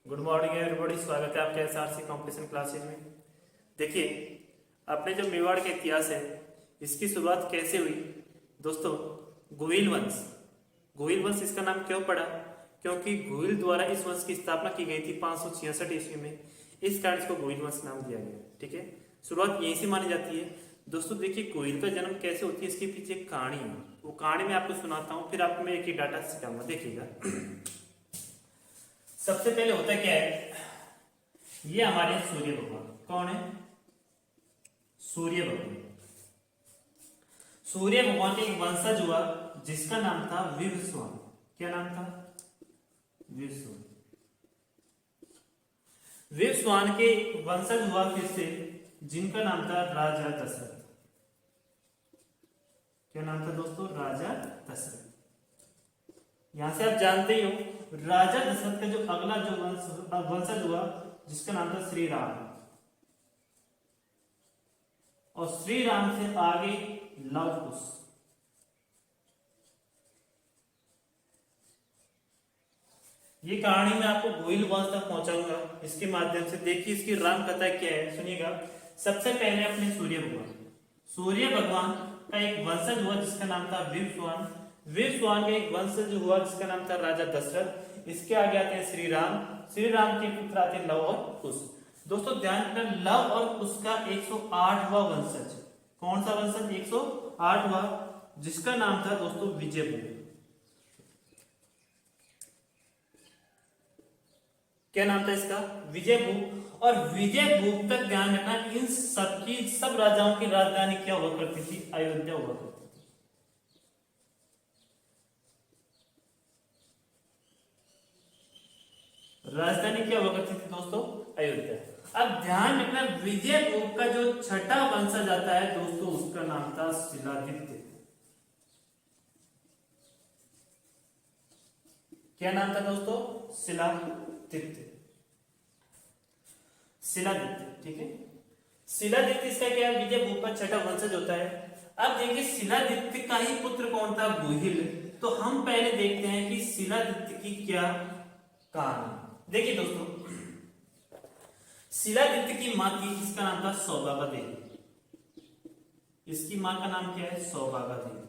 Good morning everybody, स्वागत है आपके एसआरसी कंपटीशन क्लासेज में। देखिए, अपने जो मेवाड़ का इतिहास है इसकी शुरुआत कैसे हुई दोस्तों? गोहिल वंश। गोहिल वंश इसका नाम क्यों पड़ा? क्योंकि गोहिल द्वारा इस वंश की स्थापना की गई थी 566 ईस्वी में। इस कारण इसको गोहिल वंश नाम दिया गया। ठीक है, शुरुआत यहीं से मानी जाती है दोस्तों। देखिए, गोहिल का जन्म कैसे होती है इसके पीछे एक कहानी है। वो कहानी मैं आपको सुनाता हूँ, फिर आपको मैं एक ही डाटा सिखाऊंगा। देखिएगा, सबसे पहले होता क्या है, ये हमारे सूर्य भगवान। कौन है? सूर्य भगवान। सूर्य भगवान का एक वंशज हुआ जिसका नाम था विवस्वान। क्या नाम था? विवस्वान। विवस्वान के वंशज हुआ किससे? जिनका नाम था राजा दशरथ। क्या नाम था दोस्तों? राजा दशरथ। यहां से आप जानते ही हो, राजा दशरथ का जो अगला जो वंशज हुआ जिसका नाम था श्री राम, और श्री राम से आगे लव कुश। ये कहानी मैं आपको गोहिल वंश तक पहुंचाऊंगा इसके माध्यम से। देखिए, इसकी राम कथा क्या है, सुनिएगा। सबसे पहले अपने सूर्य भगवान का एक वंशज हुआ जिसका नाम था विवस्वान। विवस्वान का एक वंशज हुआ जिसका नाम था राजा दशरथ। इसके आगे आते हैं श्री राम। श्री राम के पुत्र आते हैं लव और कुश। दोस्तों ध्यान रखना, लव और कुश का 108वां वंशज। कौन सा वंशज? 108वां, जिसका नाम था दोस्तों विजयभूप। क्या नाम था इसका? विजयभूप। और विजयभूप तक ध्यान रखना, इन सबकी सब राजाओं की राजधानी क्या हुआ करती थी? अयोध्या हुआ करती थी। राजधानी क्या हुआ करती थी दोस्तों? अयोध्या। अब ध्यान रखना, विजयभूप का जो छठा वंशज आता है दोस्तों, उसका नाम था शिलादित्य। क्या नाम था दोस्तों? शिलादित्य। शिलादित्य, ठीक है। शिलादित्य इसका क्या है? विजयभूप का छठा वंशज होता है। अब देखिए, शिलादित्य का ही पुत्र कौन था? गोहिल। तो हम पहले देखते हैं कि शिलादित्य की क्या कहानी। देखिए दोस्तों, शिलादित्य की मां थी, इसका नाम था सौभागा देवी। इसकी मां का नाम क्या है? सौभागा देवी।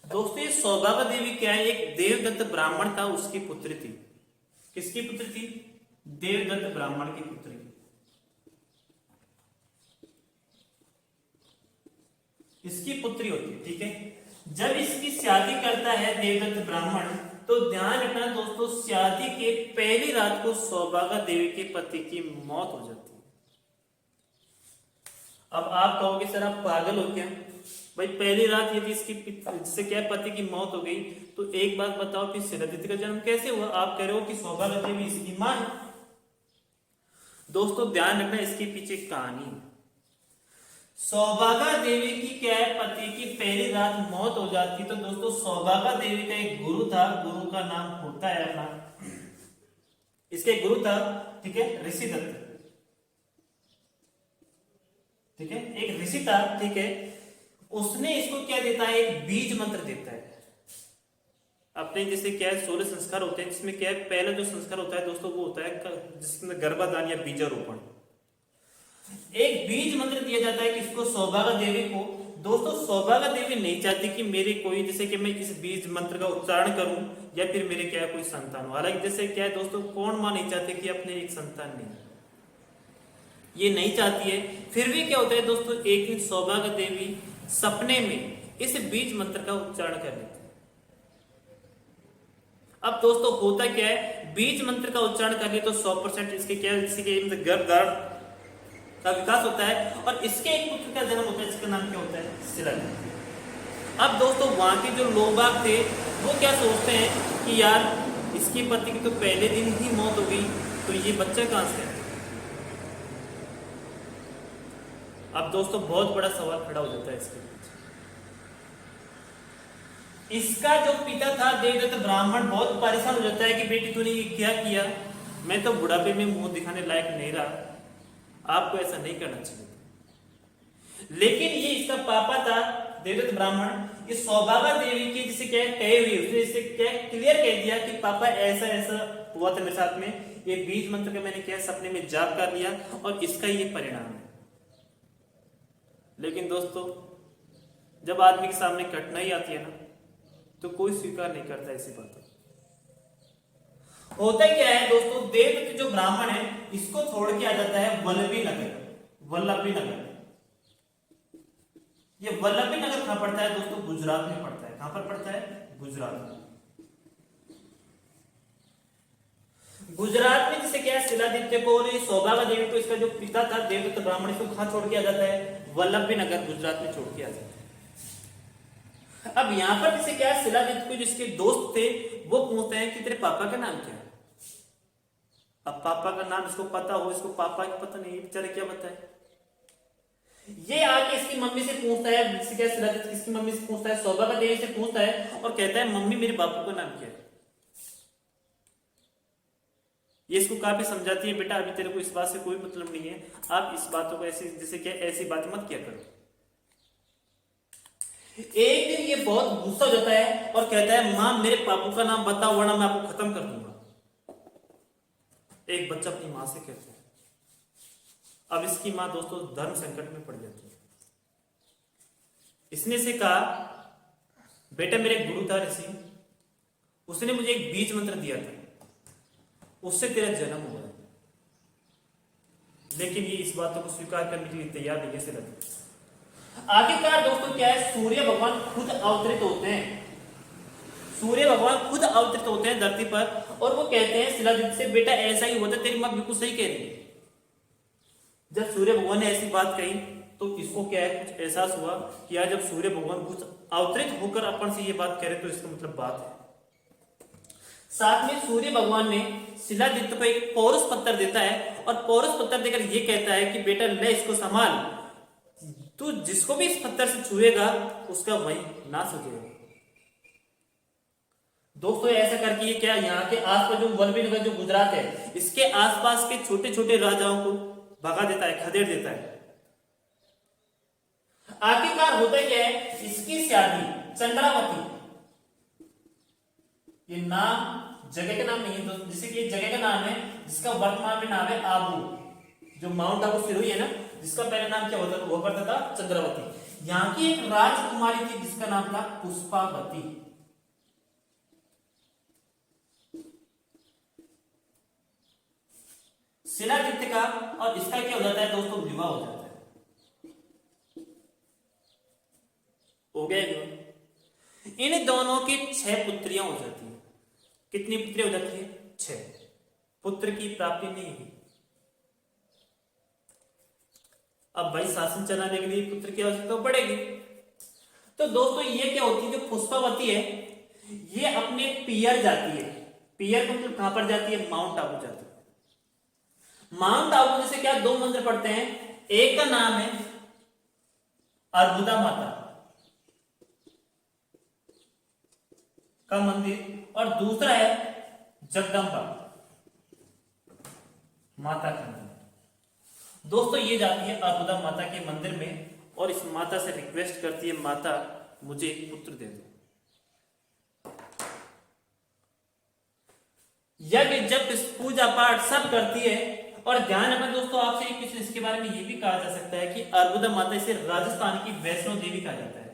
दोस्तों, ये सौभागा देवी क्या है? एक देवदत्त ब्राह्मण था, उसकी पुत्री थी। किसकी पुत्री थी? देवदत्त ब्राह्मण की पुत्री। इसकी पुत्री होती है, ठीक है। जब इसकी शादी करता है देवदत्त ब्राह्मण, तो ध्यान रखना दोस्तों, शादी के पहली रात को सौभागा देवी के पति की मौत हो जाती है। अब आप कहोगे सर आप पागल हो क्या? भाई, पहली रात यदि इसकी जिससे क्या पति की मौत हो गई, तो एक बात बताओ कि शिलादित्य का जन्म कैसे हुआ? आप कह रहे हो कि सौभागा देवी इसकी मां है। दोस्तों ध्यान रखना, इसके पीछे कहानी। सौभागा देवी की क्या है? पति की पहली रात मौत हो जाती। तो दोस्तों सौभागा देवी का एक गुरु था, गुरु का नाम होता है अपना, इसके गुरु था, ठीक है, ऋषिदत्त। ठीक है, एक ऋषि था, ठीक है। उसने इसको क्या देता है? एक बीज मंत्र देता है। अपने जैसे क्या है, 16 संस्कार होते हैं, जिसमें क्या है, पहला जो संस्कार होता है दोस्तों वो होता है जिसमें गर्भाधान या बीजारोपण। एक बीज मंत्र दिया जाता है किसको? सौभागा देवी को। दोस्तों सौभागा देवी नहीं चाहती कि मेरे कोई, जैसे कि मैं इस बीज मंत्र का उच्चारण करूं या फिर मेरे क्या है कोई संतान हो। हालांकि जैसे क्या है दोस्तों, कौन मां नहीं चाहती कि अपने एक संतान नहीं, ये नहीं चाहती है। फिर भी क्या होता है दोस्तों, एक दिन सौभागा देवी सपने में इस बीज मंत्र का उच्चारण कर लेती है। अब दोस्तों होता क्या है, बीज मंत्र का उच्चारण कर लिया तो 100% इसके क्या है, इसी के गर्भधारण का विकास होता है, और इसके एक पुत्र का जन्म होता है जिसका नाम क्या होता है? शिलादित्य। अब दोस्तों वहां के जो लोग बाग थे वो क्या सोचते हैं कि यार इसके पति की तो पहले दिन ही मौत हो गई, तो ये बच्चा कहां से है? अब दोस्तों बहुत बड़ा सवाल खड़ा हो जाता है इसके पीछे। इसका जो पिता था देवदत्त ब्राह्मण बहुत परेशान हो जाता है कि बेटी तूने ये क्या किया, मैं तो बुढ़ापे में मुंह दिखाने लायक नहीं रहा, आपको ऐसा नहीं करना चाहिए। लेकिन ये इसका पापा था देवदत्त ब्राह्मण ये सौभागा देवी की जिसे क्या कही हुई, उसने इसे क्या क्लियर कह दिया कि पापा ऐसा ऐसा हुआ था मेरे साथ में, ये बीज मंत्र का मैंने क्या सपने में जाप कर लिया और इसका ये परिणाम है। लेकिन दोस्तों जब आदमी के सामने कठिनाई आती है ना तो कोई स्वीकार नहीं करता ऐसी बातों। होता क्या है दोस्तों, देवदत्त जो ब्राह्मण है इसको छोड़ के आ जाता है वल्लभी नगर। वल्लभी नगर, ये वल्लभी नगर कहां पड़ता है दोस्तों? गुजरात में पड़ता है। कहां पर पड़ता है? गुजरात में। गुजरात में जिसे क्या है शिलादित्य को और सौभागा देवी को, इसका जो पिता था देवदत्त ब्राह्मण, इसको कहां छोड़ के आ जाता है? वल्लभी नगर गुजरात में छोड़ के आ जाता है। अब यहां पर जिसे क्या है शिलादित्य को जिसके दोस्त थे वो पूछते हैं कि तेरे पापा का नाम क्या है। अब पापा का नाम इसको पता हो, इसको पापा की पता नहीं, बेचारे क्या बताए। ये आके इसकी मम्मी से पूछता है, जिसे क्या शिलादित्य इसकी मम्मी से पूछता है, सौभागा देवी से पूछता है और कहता है मम्मी मेरे बापू का नाम क्या है। ये इसको काफी समझाती है, बेटा अभी तेरे को इस बात से कोई मतलब नहीं है, आप इस बातों को ऐसी जैसे क्या ऐसी बात मत किया करो। एक दिन ये बहुत गुस्सा हो जाता है और कहता है मां मेरे पापू का नाम बताओ वरना मैं आपको खत्म कर दूंगा। एक बच्चा अपनी मां से कहता है। अब इसकी मां दोस्तों धर्म संकट में पड़ जाती है। इसने से कहा बेटा मेरे गुरु था ऋषि, उसने मुझे एक बीज मंत्र दिया था, उससे तेरा जन्म हुआ है। लेकिन ये इस बातों को स्वीकार करने के लिए तैयार नहीं है। आखिरकार दोस्तों क्या है, सूर्य भगवान खुद अवतरित होते हैं। सूर्य भगवान खुद अवतरित होते हैं धरती पर और वो कहते हैं शिलादित्य से बेटा ऐसा ही होता, तेरी मां बिल्कुल सही कह रही है। जब सूर्य भगवान ने ऐसी बात कही तो इसको क्या है कुछ एहसास हुआ कि यार जब सूर्य भगवान कुछ अवतरित होकर अपन से ये बात कह रहे तो इसका मतलब बात है। साथ में सूर्य भगवान ने शिलादित्य को एक पौरुष पत्थर देता है और पौरुष पत्थर देकर ये कहता है कि बेटा ले इसको संभाल, तू जिसको भी इस पत्थर से छुएगा उसका वही नाश हो जाएगा। दोस्तों ऐसा करके ये क्या यहाँ के आसपास जो वल्लभी नगर जो गुजरात है इसके आसपास के छोटे छोटे राजाओं को भगा देता है, खदेड़ देता है। आखिरकार होता क्या है, इसकी शादी चंद्रावती, ये नाम जगह का नाम नहीं है दोस्तों, जिससे कि जगह का नाम है जिसका वर्तमान में नाम है आबू, जो माउंट आबू सिरोही है ना, जिसका पहला नाम क्या होता था वो पड़ता था चंद्रावती। यहाँ की एक राजकुमारी थी जिसका नाम था पुष्पावती। शिलादित्य का और इसका क्या हो जाता है दोस्तों, विवाह हो जाता है। हो गया। इन दोनों की 6 पुत्रियां हो जाती हैं। कितनी पुत्रियां हो जाती है? 6। पुत्र की प्राप्ति नहीं है। अब भाई शासन चलाने के लिए पुत्र की आवश्यकता पड़ेगी। तो दोस्तों ये क्या होती है, जो पुष्पावती है ये अपने पियर जाती है। पियर को मतलब कहां पर जाती है? माउंट आबू जाती है। माउंट आबू से क्या 2 मंदिर पड़ते हैं, एक का नाम है अर्बुदा माता का मंदिर और दूसरा है जगदम्बा माता का मंदिर। दोस्तों ये जाती है अर्बुदा माता के मंदिर में और इस माता से रिक्वेस्ट करती है माता मुझे एक पुत्र दे दो। यज्ञ जब पूजा पाठ सब करती है और ध्यान रखना दोस्तों आपसे कुछ इसके बारे में ये भी कहा जा सकता है कि अर्बुदा माता इसे राजस्थान की वैष्णो देवी कहा जाता है।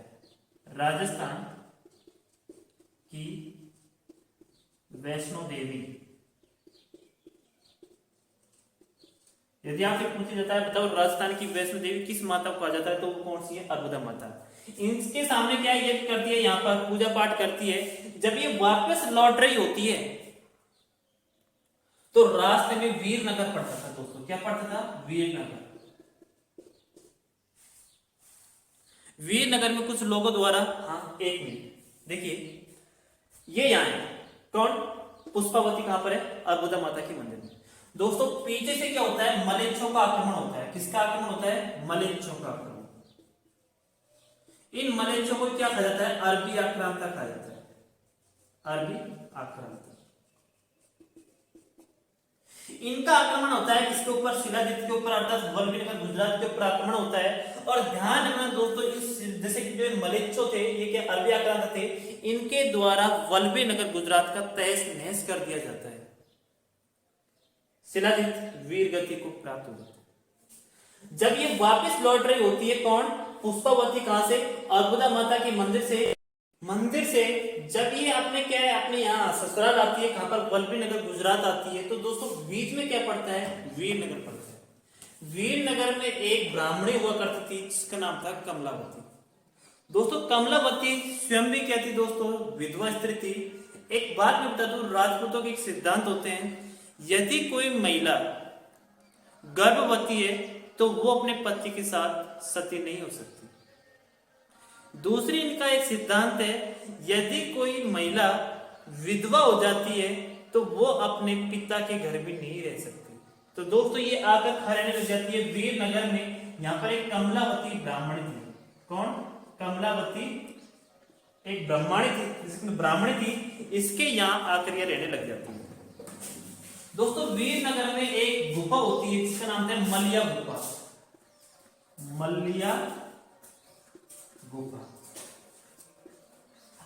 राजस्थान की वैष्णो देवी। यदि आपसे पूछा जाता है बताओ राजस्थान की वैष्णो देवी किस माता को कहा जाता है तो वो कौन सी है? अर्बुदा माता। इनके सामने क्या ये करती है, यहाँ पर पूजा पाठ करती है। जब ये वापस लौट रही होती है तो रास्ते में वीरनगर पड़ता था दोस्तों। क्या पड़ता था? वीरनगर। वीरनगर में कुछ लोगों द्वारा, हाँ एक मिनट देखिए, ये यहां है कौन? पुष्पावती कहां पर है? अर्बुदा माता के मंदिर में। दोस्तों पीछे से क्या होता है? मलेच्छों का आक्रमण होता है। किसका आक्रमण होता है? मलेच्छों का आक्रमण। इन मलेच्छों को क्या कहा जाता है? अरबी आक्रांता कहा जाता है। अरबी आक्रांता। इनका आक्रमण होता है किसके ऊपर, शिलाजीत के ऊपर, अर्थात वल्लभीनगर गुजरात के ऊपर आक्रमण होता है। और ध्यान रखना दोस्तों, इस जैसे कि जो मलेच्छो थे, ये क्या अरबी आक्रांता थे, इनके द्वारा वल्लभीनगर गुजरात का तहस नहस कर दिया जाता है। शिलाजीत वीर गति को प्राप्त हो जाता है। जब ये वापस लौट रही होती है, कौन, पुष्पावती, कहां से, अर्बुदा माता के मंदिर से जब ये अपने क्या है, अपने यहाँ ससुराल आती है, कहां पर, वल्लभीनगर गुजरात आती है, तो दोस्तों बीच में क्या पड़ता है, वीरनगर पड़ता है। वीरनगर में एक ब्राह्मणी हुआ करती थी जिसका नाम था कमलावती। दोस्तों कमलावती स्वयं भी क्या थी दोस्तों, विधवा स्त्री थी। एक बात मैं बता दूं, राजपूतों के एक सिद्धांत होते हैं, यदि कोई महिला गर्भवती है तो वो अपने पति के साथ सती नहीं हो सकती। दूसरी इनका एक सिद्धांत है, यदि कोई महिला विधवा हो जाती है तो वो अपने पिता के घर भी नहीं रह सकती। तो दोस्तों ये आकर खा रहने लग जाती है वीरनगर में। यहाँ पर एक कमलावती ब्राह्मणी थी, कौन, कमलावती एक ब्राह्मणी थी, इसके यहाँ आकर ये रहने लग जाती है। दोस्तों वीरनगर में एक गुफा होती है जिसका नाम है मलिया गुफा। मलिया गुफा।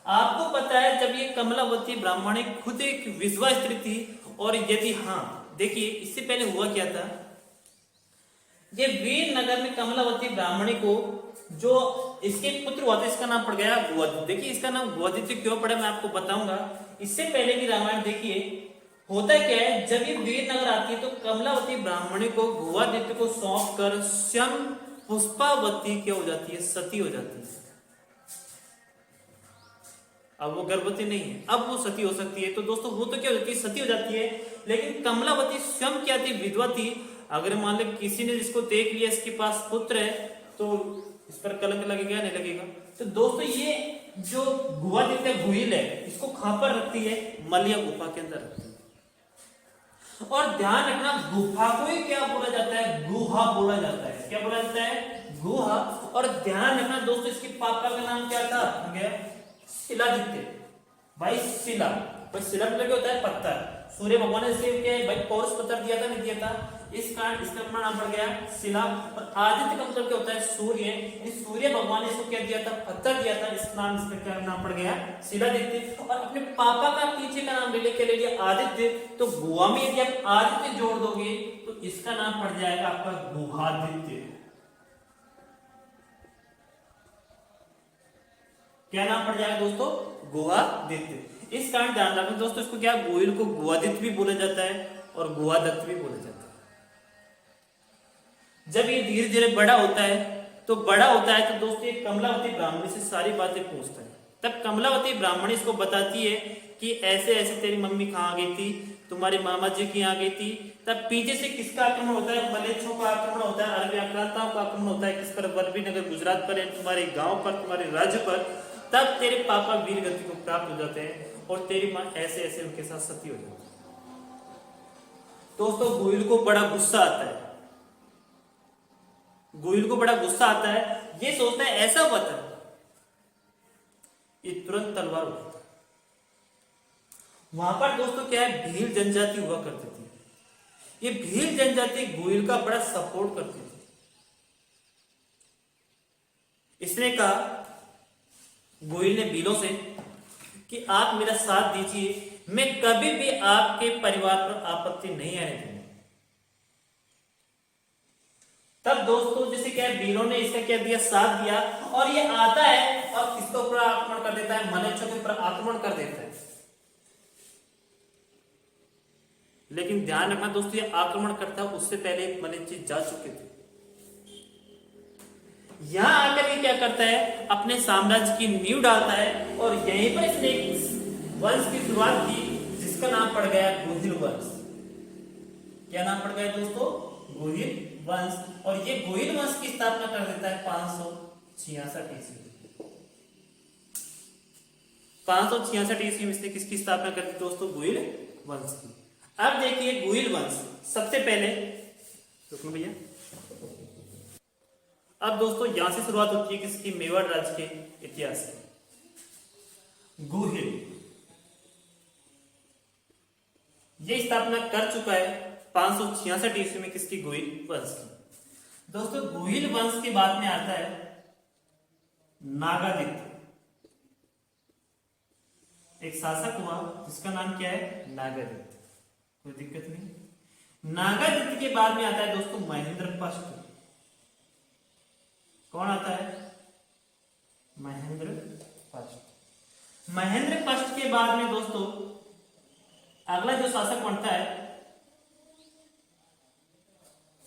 आपको पता है जब ये कमलावती ब्राह्मणी खुद एक विधवा स्त्री थी, और यदि हाँ देखिए इससे पहले हुआ क्या था, ये वीरनगर में कमलावती ब्राह्मणी को जो इसके पुत्र हुआ था, इसका नाम पड़ गया गोआदित्य। देखिए इसका नाम गोआदित्य क्यों पड़ा मैं आपको बताऊंगा। इससे पहले की रामायण देखिए, होता क्या है, जब ये वीरनगर आती है तो कमलावती ब्राह्मणी को गोआदित्य को सौंप कर स्वयं पुष्पावती क्या हो जाती है, सती हो जाती है। अब वो गर्भवती नहीं है, अब वो सती हो सकती है। तो दोस्तों वो तो क्या हो जाती है, सती हो जाती है। लेकिन कमलावती स्वयं क्या थी, विधवा थी। अगर मान लो किसी ने जिसको देख लिया, इसके पास पुत्र है, तो इस पर कलंक लगेगा नहीं लगेगा। तो दोस्तों ये जो गोआदित्य गोहिल है, इसको कहां पर रखती है, मलिया गुफा के अंदर रखती है। और ध्यान रखना, गुफा को ही क्या बोला जाता है, गुहा बोला जाता है। क्या बोला जाता है, गुहा। और ध्यान रखना दोस्तों, इसके पापा का नाम क्या था, शिलादित्य। भाई शिला, भाई शिला मतलब होता है पत्थर। सूर्य भगवान ने इसे क्या है भाई, पौरुष पत्थर दिया था, नहीं दिया था, इस कारण इसका अपना नाम पड़ गया शिला। और आदित्य का मतलब क्या होता है, सूर्य। इस सूर्य भगवान ने इसको क्या दिया था, पत्थर दिया था, इस नाम इसका क्या नाम पड़ गया, शिलादित्य। और अपने पापा का पीछे का नाम ले लिया आदित्य। तो गोवा में यदि आप आदित्य जोड़ दोगे तो इसका नाम पड़ जाएगा आपका गुहादित्य। क्या नाम पड़ जाएगा दोस्तों, गुहादित्य। इस कारण ध्यान रखना दोस्तों, इसको क्या, गोहिल को गुहादित्य भी बोला जाता है और गुहादत्त भी बोला जाता है। जब ये धीरे धीरे बड़ा होता है तो दोस्तों ये कमलावती ब्राह्मणी से सारी बातें पूछता है। तब कमलावती ब्राह्मणी इसको बताती है कि ऐसे ऐसे तेरी मम्मी कहाँ गई थी, तुम्हारे मामा जी की यहाँ गई थी। तब पीछे से किसका आक्रमण होता है, मलेच्छों का आक्रमण होता है, अरबी आक्रांताओं का आक्रमण होता है, किस पर, वल्लभीनगर गुजरात पर, तुम्हारे गांव पर, तुम्हारे राज्य पर। तब तेरे पापा वीर गति को प्राप्त हो जाते हैं और तेरी माँ ऐसे ऐसे उनके साथ सती हो जाती है। दोस्तों गोहिल को बड़ा गुस्सा आता है, गोहिल को बड़ा गुस्सा आता है। ये सोचता है ऐसा हुआ था, ये तुरंत तलवार उठाता है। वहां पर दोस्तों क्या है, भील जनजाति हुआ करती थी। ये भील जनजाति गोहिल का बड़ा सपोर्ट करती थी। इसने कहा गोहिल ने भीलों से कि आप मेरा साथ दीजिए, मैं कभी भी आपके परिवार पर आपत्ति नहीं आने दूंगा। तब दोस्तों जैसे क्या भीलों ने इसका क्या दिया, साथ दिया, और ये आता है और किसके ऊपर आक्रमण कर देता है, मलेच्छों के ऊपर आक्रमण कर देता है। लेकिन ध्यान रखना दोस्तों, ये आक्रमण करता उससे पहले मलेच्छ जा चुके थे। यहां आकर ये क्या करता है, अपने साम्राज्य की नींव डालता है और यहीं पर इसने एक वंश की शुरुआत की जिसका नाम पड़ गया गोहिल वंश। क्या नाम पड़ गया दोस्तों, गोहिल वंश। और ये गोहिल वंश की स्थापना कर देता है 566 ईस्वी। 566 ईस्वी में इसने किसकी स्थापना कर दी दोस्तों, गोहिल वंश की। अब देखिए गोहिल वंश सबसे पहले, रुको भैया। अब दोस्तों यहां से शुरुआत होती है किसकी, मेवाड़ राज्य के इतिहास की। गोहिल ये स्थापना कर चुका है 566 ईस्वी में किसकी? गोहिल वंश की। दोस्तों गोहिल वंश के बाद में आता है नागादित्य। एक शासक हुआ जिसका नाम क्या है? नागादित्य। कोई दिक्कत नहीं। नागादित्य के बाद में आता है दोस्तों महेंद्रपष्ट। कौन आता है? महेंद्रपष्ट। महेंद्रपष्ट के बाद में दोस्तों अगला जो शासक बनता है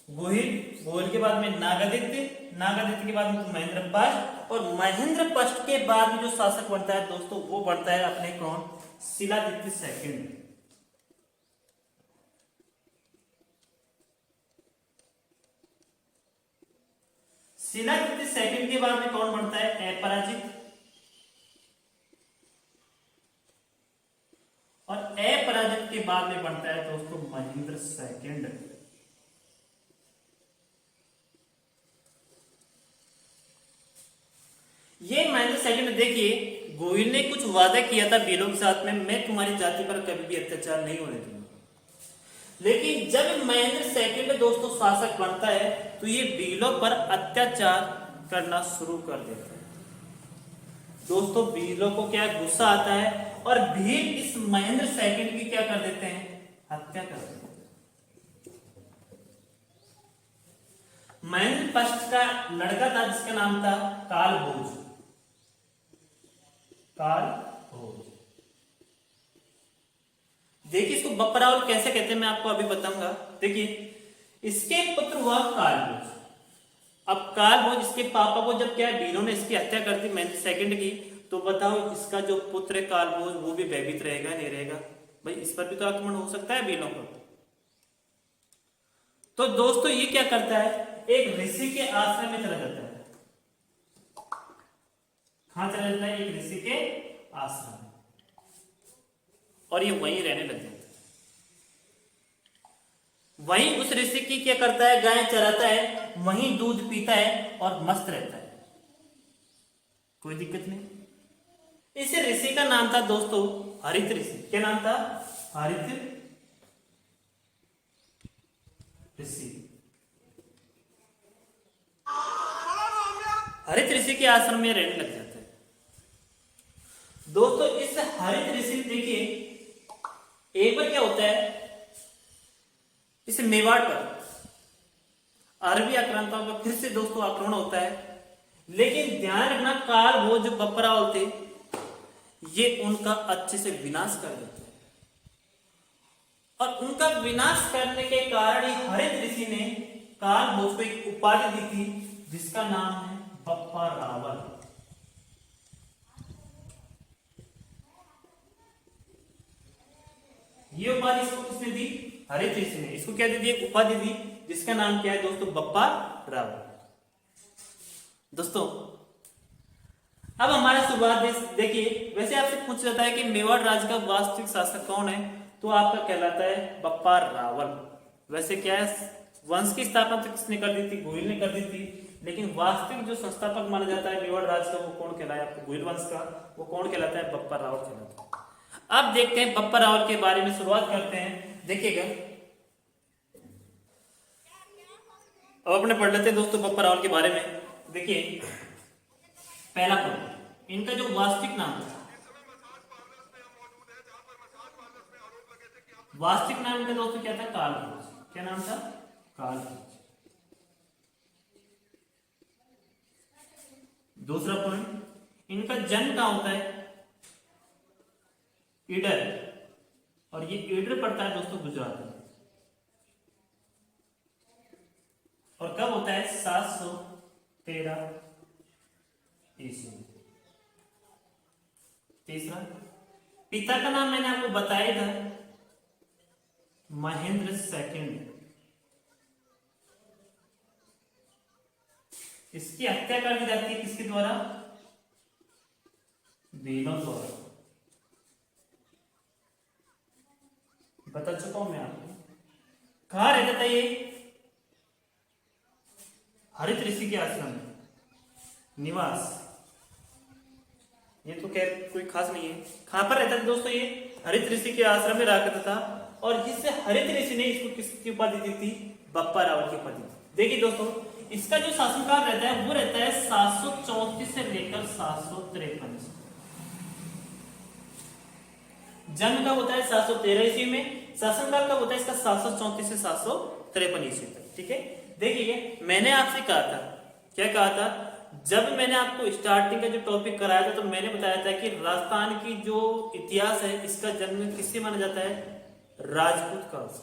गोहिल। गोहिल के बाद में नागादित्य। नागादित्य के बाद में महेंद्रपष्ट, और महेंद्रपष्ट के बाद में जो शासक बनता है दोस्तों वो बनता है अपने कौन? शिलादित्य सेकंड। शिलादित्य सेकंड के बाद में कौन बनता है? अपराजित। और अपराजित के बाद में बनता है दोस्तों महेंद्र सेकंड। ये महेंद्र सेकंड देखिए, गोहिल ने कुछ वादा किया था भीलों के साथ में, मैं तुम्हारी जाति पर कभी भी अत्याचार नहीं होने दूंगा। लेकिन जब महेंद्र सेकंड दोस्तों शासक बनता है तो ये भीलों पर अत्याचार करना शुरू कर देता है। दोस्तों भीलों को क्या गुस्सा आता है और भील इस महेंद्र सेकंड की क्या कर देते हैं? हत्या कर देते हैं। महेंद्र फर्स्ट का लड़का था जिसका नाम था कालभोज। कालभोज। देखिए इसको बप्परावल कैसे कहते हैं मैं आपको अभी बताऊंगा। देखिए इसके पुत्र हुआ कालभोज। अब कालभोज इसके पापा को जब क्या भीलों ने इसकी हत्या कर दी महेंद्र सेकंड की, तो बताओ इसका जो पुत्र है कालभोज वो भी भयभीत रहेगा नहीं रहेगा? भाई इस पर भी तो आक्रमण हो सकता है भीलों पर। तो दोस्तों ये क्या करता है? एक ऋषि के आश्रम में चला जाता है। कहां चला जाता है? एक ऋषि के आश्रम में, और ये वहीं रहने लग जाता है। वहीं उस ऋषि की क्या करता है? गाय चराता है, वहीं दूध पीता है और मस्त रहता है, कोई दिक्कत नहीं। इस ऋषि का नाम था दोस्तों हरित ऋषि। क्या नाम था? हरित ऋषि। हरित ऋषि के आश्रम में रहने लग जाता है। दोस्तों इस हरित ऋषि देखिए एक बार क्या होता है, इस मेवाड़ पर अरबी आक्रांताओं का फिर से दोस्तों आक्रमण होता है। लेकिन ध्यान रखना कालभोज जो बप्परावल थे ये उनका अच्छे से विनाश कर देते हैं, और उनका विनाश करने के कारण ही हरित ऋषि ने कालभोज को एक उपाधि दी थी जिसका नाम है बप्पा रावल। ये उपाधि इसको किसने दी? हरित ऋषि ने। इसको क्या दे दी? एक उपाधि दी जिसका नाम क्या है दोस्तों? बप्पा रावल। दोस्तों अब हमारा शुरुआत देखिए, वैसे आपसे पूछ जाता है कि मेवाड़ राज्य का वास्तविक शासक कौन है, तो आपका कहलाता है बप्पा रावल। वैसे क्या है, वंश की स्थापना तो किसने कर दी थी? गोहिल ने कर दी थी। लेकिन वास्तविक जो संस्थापक माना जाता है मेवाड़ राज्य का वो कौन कहलाया आपको? गोहिल वंश का वो कौन कहलाता है? बप्पा रावल कहलाता है। अब देखते हैं बप्पा रावल के बारे में, शुरुआत करते हैं। देखिएगा अब अपने पढ़ लेते हैं दोस्तों बप्पा रावल के बारे में। देखिए पहला पॉइंट, इनका जो वास्तविक नाम था, वास्तविक नाम इनका दोस्तों क्या था? कालभोज। क्या नाम था? कालभोज। दूसरा पॉइंट, इनका जन्म कहां होता है? ईडर, और ये ईडर पड़ता है दोस्तों गुजरात में। और कब होता है? 713 ईस्वी। तीसरा, पिता का नाम मैंने आपको बताया था महेंद्र सेकंड। इसकी हत्या कर दी जाती है किसके द्वारा? भीलों द्वारा। बता चुका हूं मैं आपको। कहां रहता था ये? हरित ऋषि के आश्रम में निवास। ये तो खैर कोई खास नहीं है। कहां पर रहता था दोस्तों ये? हरित ऋषि के आश्रम में रहा करता था, और जिससे हरित ऋषि ने इसको किसकी उपाधि दी थी? बप्पा रावल की उपाधि। देखिए दोस्तों, इसका जो शासनकाल रहता है वो रहता है 734 से लेकर 753। जन्म कब होता है? 713 ईस्वी में। शासनकाल कब होता है इसका? 734 से 753 ईस्वी तक। ठीक है, देखिए मैंने आपसे कहा था, क्या कहा था? जब मैंने आपको स्टार्टिंग का जो टॉपिक कराया था तो मैंने बताया था कि राजस्थान की जो इतिहास है इसका जन्म किससे माना जाता है? राजपूत काल से,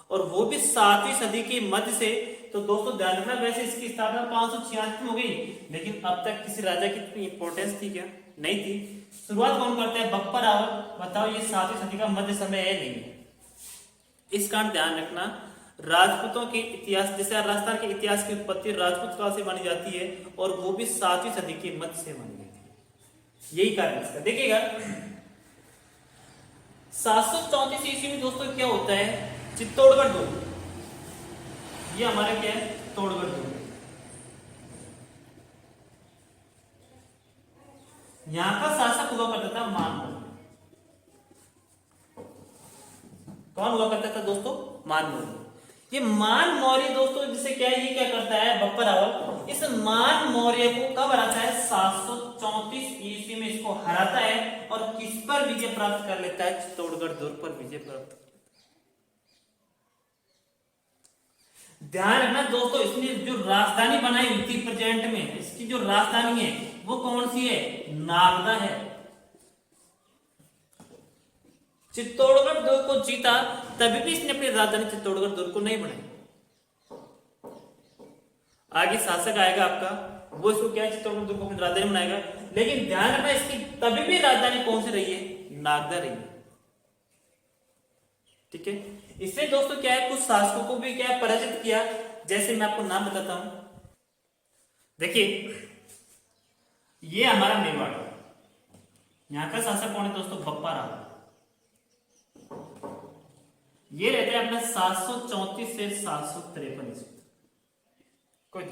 और वो भी 7वीं सदी के मध्य से। तो दोस्तों ध्यान रखना, वैसे इसकी स्थापना 586 में हो गई, लेकिन अब तक किसी राजा की इतनी इंपॉर्टेंस थी क्या? नहीं थी। शुरुआत कौन करता है? बप्पा रावल। बताओ ये 7वीं सदी का मध्य समय है? नहीं है। इस कारण ध्यान रखना, राजपूतों के इतिहास, जैसे राजस्थान के इतिहास की उत्पत्ति राजपूत काल से मानी जाती है, और वो भी 7वीं सदी के मध्य से मानी जाती है। यही कारण इसका। देखिएगा 734 ईस्वी में दोस्तों क्या होता है? चित्तौड़गढ़ दुर्ग, ये हमारा क्या है? चित्तौड़गढ़ दुर्ग। यहां का शासक हुआ करता था मान मौर्य। कौन हुआ करता था दोस्तों? मान मौर्य। ये मान मौर्य दोस्तों जिसे क्या है, ये क्या करता है? बप्पा रावल इस मान मौर्य को कब हराता है? 734 ईस्वी में इसको हराता है, और किस पर विजय प्राप्त कर लेता है? चित्तौड़गढ़ दुर्ग पर विजय प्राप्त। ध्यान रखना दोस्तों, इसने जो राजधानी बनाई हुई थी प्रेजेंट में, इसकी जो राजधानी है वो कौन सी है? नागदा है। चित्तौड़गढ़ दुर्ग को जीता, तभी भी इसने अपनी राजधानी चित्तौड़गढ़ दुर्ग को नहीं बनाई। आगे शासक आएगा आपका, वो इसको क्या है? चित्तौड़गढ़ दुर्ग को अपनी राजधानी बनाएगा, लेकिन ध्यान रखना इसकी तभी भी राजधानी कौन सी रही है? नागदा रही है। ठीक है, इससे दोस्तों क्या है, कुछ शासकों को भी क्या है? पराजित किया। जैसे मैं आपको नाम बताता हूं, देखिए ये हमारा मेवाड़, यहां का शासक कौन है दोस्तों? बप्पा रावल। ये रहता है अपना 734 से 753 ईस्वी। कोई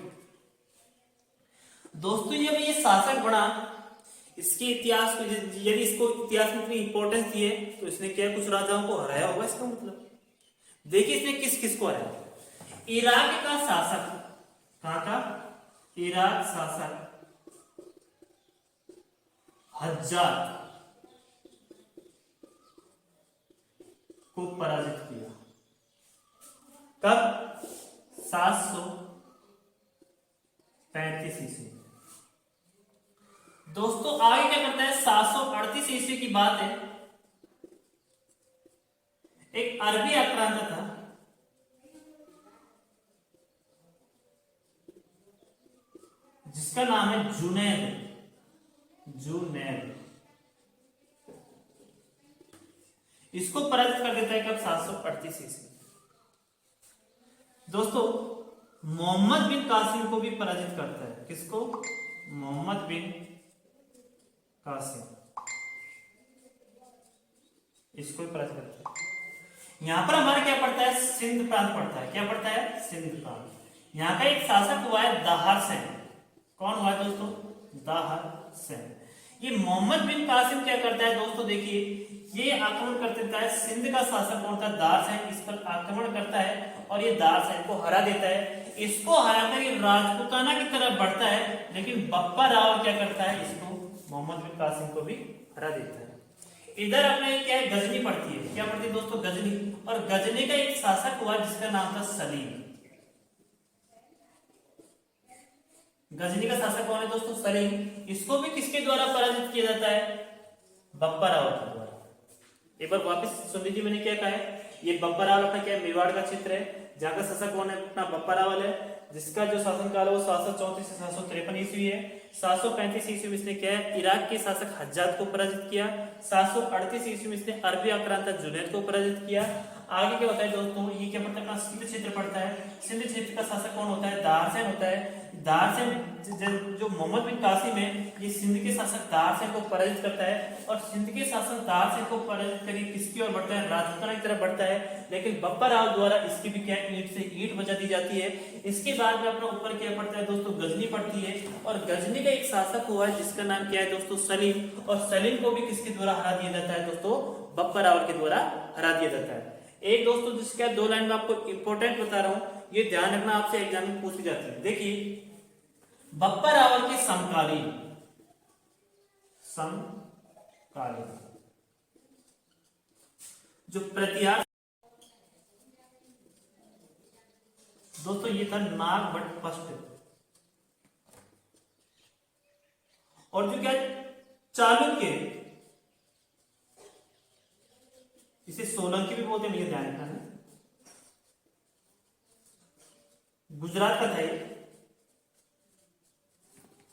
दोस्तों ये शासक बना, इसके इतिहास को, यदि इसको इतिहास में इतनी इंपॉर्टेंस दी है तो इसने क्या कुछ राजाओं को हराया होगा, इसका मतलब। देखिए इसने किस किस को हराया? इराक का शासक, कहां का? इराक शासक हज्जाज को पराजित किया। कब? 735 ईस्वी। दोस्तों आगे क्या करता है? 738 ईस्वी की बात है, एक अरबी आक्रांता था, जिसका नाम है जुनैद। इसको पराजित कर देता है कब? 738 ईस्वी। दोस्तों मोहम्मद बिन कासिम को भी पराजित करता है। किसको? मोहम्मद बिन कासिम, इसको भी पराजित करता है। यहां पर हमारा क्या पड़ता है? सिंध प्रांत पड़ता है। क्या पड़ता है? सिंध प्रांत। यहां का एक शासक हुआ है दाहर सेन। कौन हुआ है दोस्तों? दाहर सेन। ये मोहम्मद बिन कासिम क्या करता है दोस्तों? देखिए ये आक्रमण कर देता है, सिंध का शासक कौन था? दार सेन, इस पर आक्रमण करता है और ये दार सेन को हरा देता है। इसको हराकर ये राजपूताना की तरफ बढ़ता है, लेकिन बप्पा रावल क्या करता है? इसको, मोहम्मद बिन कासिम को भी हरा देता है। इधर अपने क्या है? गजनी पड़ती है। क्या पड़ती है दोस्तों? गजनी। और गजनी का एक शासक हुआ जिसका नाम था सलीम। गजनी का शासक कौन है दोस्तों? सलीम। इसको भी किसके द्वारा पराजित किया जाता है? बप्पा रावल के द्वारा। एक बार वापस सुन लीजिए मैंने क्या कहा है। ये बप्पा रावल अपना क्या है? मेवाड़ का क्षेत्र है, जहां का शासक कौन है? अपना बप्पा रावल है, जिसका जो शासनकाल है वो 734 से 753 ईस्वी है। 735 ईस्वी में इसने क्या है? इराक के शासक हज्जाज को पराजित किया। 738 ईस्वी में इसने अरबी आक्रांता जुनैद को पराजित किया। आगे क्या होता है दोस्तों, ये क्या पड़ता है, अपना सिंध क्षेत्र पड़ता है। सिंध क्षेत्र का शासक कौन होता है, दारसेन होता है। दारसेन जो मोहम्मद बिन कासिम है, ये सिंध के शासक दारसेन को पराजित करता है, और सिंध के शासक दारसेन को पराजित करके किसकी ओर बढ़ता है, राजपूताना की तरफ बढ़ता है। लेकिन बप्पा राव द्वारा इसकी भी क्या ईंट से ईंट बजा दी जाती है। इसके बाद में अपना ऊपर क्या पड़ता है दोस्तों, गजनी पड़ती है, और गजनी का एक शासक हुआ है जिसका नाम क्या है दोस्तों, सलीम, और सलीम को भी किसके द्वारा हरा दिया जाता है दोस्तों, बप्पा रावल के द्वारा हरा दिया जाता है। एक दोस्तों जिसका 2 लाइन में आपको इंपॉर्टेंट बता रहा हूं, ये ध्यान रखना, आपसे एग्जाम में पूछी जाती है। देखिए, बप्पा रावल के समकालीन जो प्रतिहार दोस्तों, ये था नागभट्ट फर्स्ट, और जो क्या चालुक्य, इसे सोलंकी भी बोलते हैं, मुझे ध्यान रखना है, गुजरात का था ये।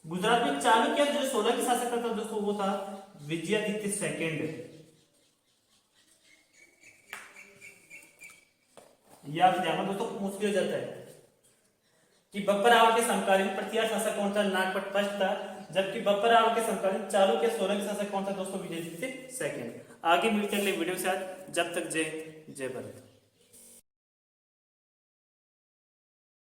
गुजरात में चालुक्य जो 16 के शासक था दोस्तों, वो था विजयादित्य सेकेंड। ये आप ध्यान में दोस्तों मुश्किल हो जाता है कि बप्पा रावल के समकालीन प्रतिहार शासक कौन था, नागभट्ट फर्स्ट था, जबकि बप्पा रावल के समकालीन चालुक्य 16 के शासक कौन था दोस्तों, विजयादित्य सेकेंड। आगे मिलते हैं अगले वीडियो के साथ, जब तक जय हिंद जय भारत।